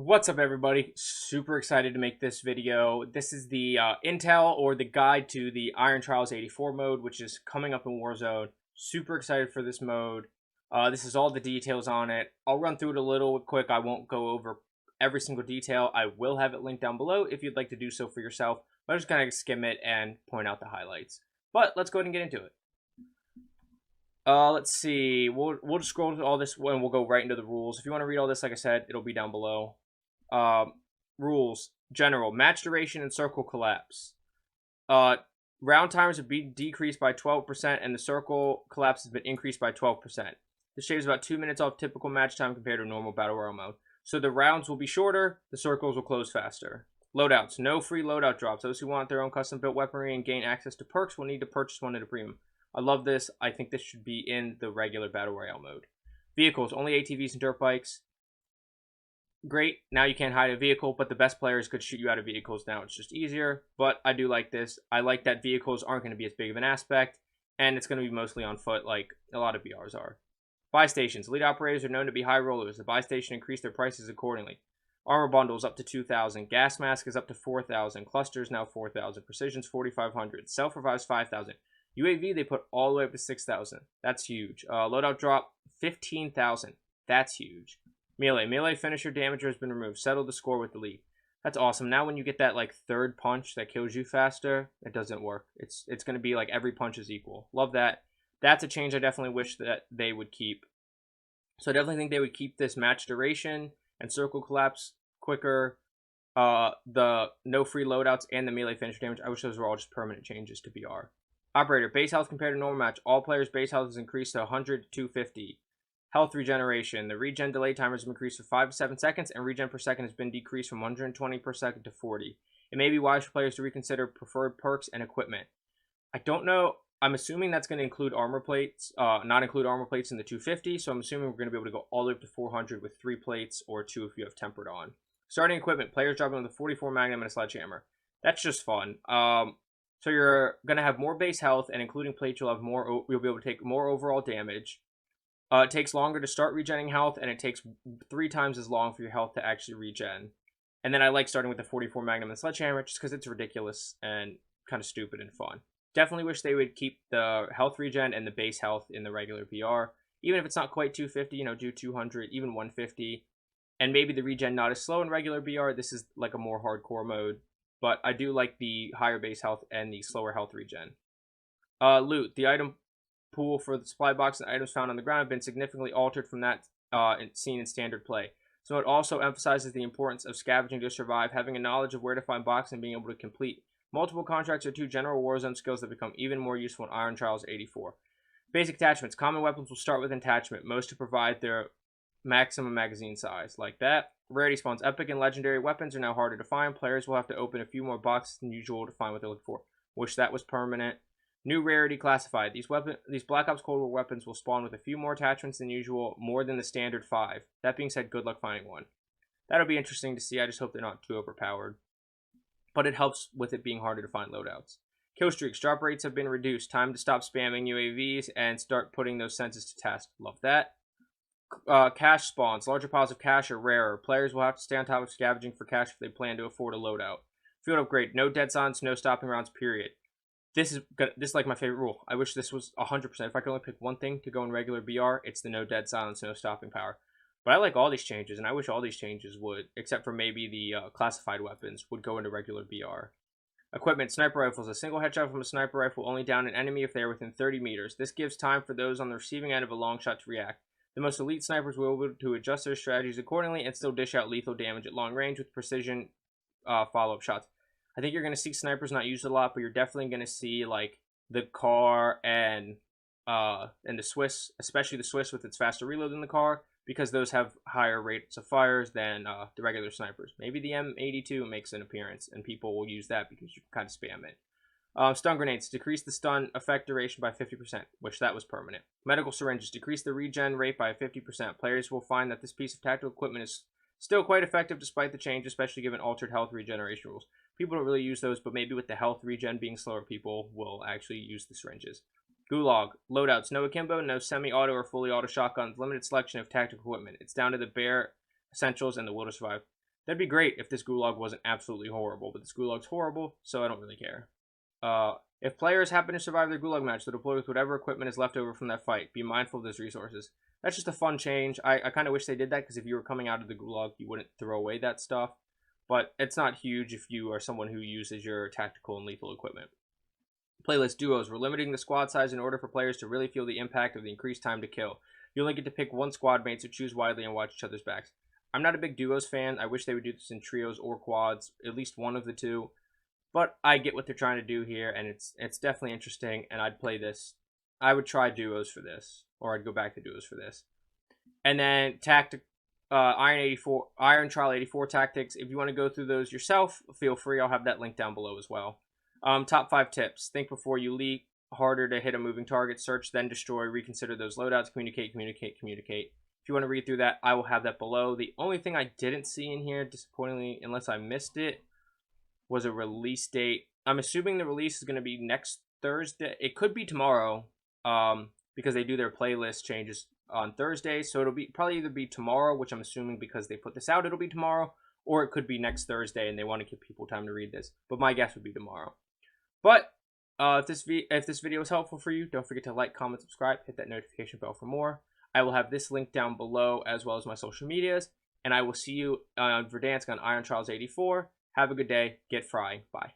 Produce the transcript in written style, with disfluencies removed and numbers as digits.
What's up, everybody? Super excited to make this video. This is the intel or the guide to the Iron Trials 84 mode, which is coming up in Warzone. Super excited for this mode. This is all the details on it. I'll run through it a little quick. I won't go over every single detail. I will have it linked down below if you'd like to do so for yourself. But I'm just going to skim it and point out the highlights. But let's go ahead and get into it. Let's see. We'll just scroll through all this and we'll go right into the rules. If you want to read all this, like I said, it'll be down below. Rules. General. Match duration and circle collapse. Round timers have been decreased by 12% and the circle collapse has been increased by 12%. This shaves about 2 minutes off typical match time compared to normal Battle Royale mode. So the rounds will be shorter, the circles will close faster. Loadouts. No free loadout drops. Those who want their own custom built weaponry and gain access to perks will need to purchase one at a premium. I love this. I think this should be in the regular Battle Royale mode. Vehicles. Only ATVs and dirt bikes. Great, now you can't hide a vehicle, but the best players could shoot you out of vehicles now. It's just easier, but I do like this. I like that vehicles aren't going to be as big of an aspect, and it's going to be mostly on foot like a lot of BRs are. Buy stations. Lead operators are known to be high rollers. The buy station increased their prices accordingly. Armor bundles up to 2,000. Gas mask is up to 4,000. Clusters now 4,000. Precision's 4,500. Self-revives 5,000. UAV they put all the way up to 6,000. That's huge. Loadout drop 15,000. That's huge. Melee finisher damager has been removed. Settle the score with the lead. That's awesome. Now when you get that like third punch that kills you faster, it doesn't work. It's going to be like every punch is equal. Love that. That's a change I definitely wish that they would keep. So I definitely think they would keep this match duration and circle collapse quicker. The no free loadouts and the melee finisher damage. I wish those were all just permanent changes to BR. Operator, base health compared to normal match. All players' base health is increased to 100 to 250. Health regeneration. The regen delay timer has been increased to 5 to 7 seconds, and regen per second has been decreased from 120 per second to 40. It may be wise for players to reconsider preferred perks and equipment. I don't know. I'm assuming that's going to include armor plates, not include armor plates in the 250, so I'm assuming we're going to be able to go all the way up to 400 with 3 plates or 2 if you have tempered on. Starting equipment. Players dropping with a 44 Magnum and a sledgehammer. That's just fun. So you're going to have more base health, and including plates, you'll be able to take more overall damage. It takes longer to start regenerating health, and it takes 3 times as long for your health to actually regen. And then I like starting with the 44 Magnum and Sledgehammer just because it's ridiculous and kind of stupid and fun. Definitely wish they would keep the health regen and the base health in the regular BR. Even if it's not quite 250, do 200, even 150. And maybe the regen not as slow in regular BR. This is like a more hardcore mode. But I do like the higher base health and the slower health regen. Loot. The item pool for the supply box and items found on the ground have been significantly altered from that seen in standard play. So it also emphasizes the importance of scavenging to survive, having a knowledge of where to find boxes and being able to complete multiple contracts are 2 general Warzone skills that become even more useful in Iron Trials 84. Basic attachments. Common weapons will start with attachment, most to provide their maximum magazine size, like that. Rarity spawns. Epic and legendary weapons are now harder to find. Players will have to open a few more boxes than usual to find what they're looking for. Wish that was permanent. New rarity classified. These Black Ops Cold War weapons will spawn with a few more attachments than usual, more than the standard 5. That being said, good luck finding one. That'll be interesting to see. I just hope they're not too overpowered. But it helps with it being harder to find loadouts. Kill streaks. Drop rates have been reduced. Time to stop spamming UAVs and start putting those senses to test. Love that. Cash spawns. Larger piles of cash are rarer. Players will have to stay on top of scavenging for cash if they plan to afford a loadout. Field upgrade. No dead silence, no stopping rounds, period. This is like my favorite rule. I wish this was 100%. If I could only pick one thing to go in regular BR, it's the no dead silence, no stopping power. But I like all these changes, and I wish all these changes would, except for maybe the classified weapons, would go into regular BR. Equipment. Sniper rifles. A single headshot from a sniper rifle will only down an enemy if they are within 30 meters. This gives time for those on the receiving end of a long shot to react. The most elite snipers will be able to adjust their strategies accordingly and still dish out lethal damage at long range with precision follow-up shots. I think you're going to see snipers not used a lot, but you're definitely going to see like the car and the Swiss, especially the Swiss with its faster reload than the car, because those have higher rates of fires than the regular snipers. Maybe the M82 makes an appearance, and people will use that because you can kind of spam it. Stun grenades. Decrease the stun effect duration by 50%, which that was permanent. Medical syringes. Decrease the regen rate by 50%. Players will find that this piece of tactical equipment is still quite effective despite the change, especially given altered health regeneration rules. People don't really use those, but maybe with the health regen being slower, people will actually use the syringes. Gulag Loadouts. No akimbo, no semi-auto or fully auto shotguns. Limited selection of tactical equipment. It's down to the bare essentials and the will to survive. That'd be great if this Gulag wasn't absolutely horrible, but this Gulag's horrible, so I don't really care. If players happen to survive their Gulag match, they'll deploy with whatever equipment is left over from that fight. Be mindful of those resources. That's just a fun change. I kind of wish they did that, because if you were coming out of the Gulag, you wouldn't throw away that stuff. But it's not huge if you are someone who uses your tactical and lethal equipment. Playlist duos. We're limiting the squad size in order for players to really feel the impact of the increased time to kill. You only get to pick one squad mate, so choose widely and watch each other's backs. I'm not a big duos fan. I wish they would do this in trios or quads, at least one of the two. But I get what they're trying to do here, and it's definitely interesting, and I'd play this. I would try duos for this, or I'd go back to duos for this. And then Iron Trial 84 tactics. If you want to go through those yourself, feel free. I'll have that link down below as well. Top 5 tips. Think before you leap. Harder to hit a moving target. Search, then destroy. Reconsider those loadouts. Communicate. If you want to read through that, I will have that below. The only thing I didn't see in here, disappointingly, unless I missed it, was a release date. I'm assuming the release is going to be next Thursday. It could be tomorrow, because they do their playlist changes on Thursday. So it'll be probably either be tomorrow, which I'm assuming because they put this out, it'll be tomorrow, or it could be next Thursday and they want to give people time to read this. But my guess would be tomorrow. But if this video was helpful for you, don't forget to like, comment, subscribe, hit that notification bell for more. I will have this link down below, as well as my social medias, and I will see you on Verdansk on Iron Trials 84. Have a good day. Get frying. Bye.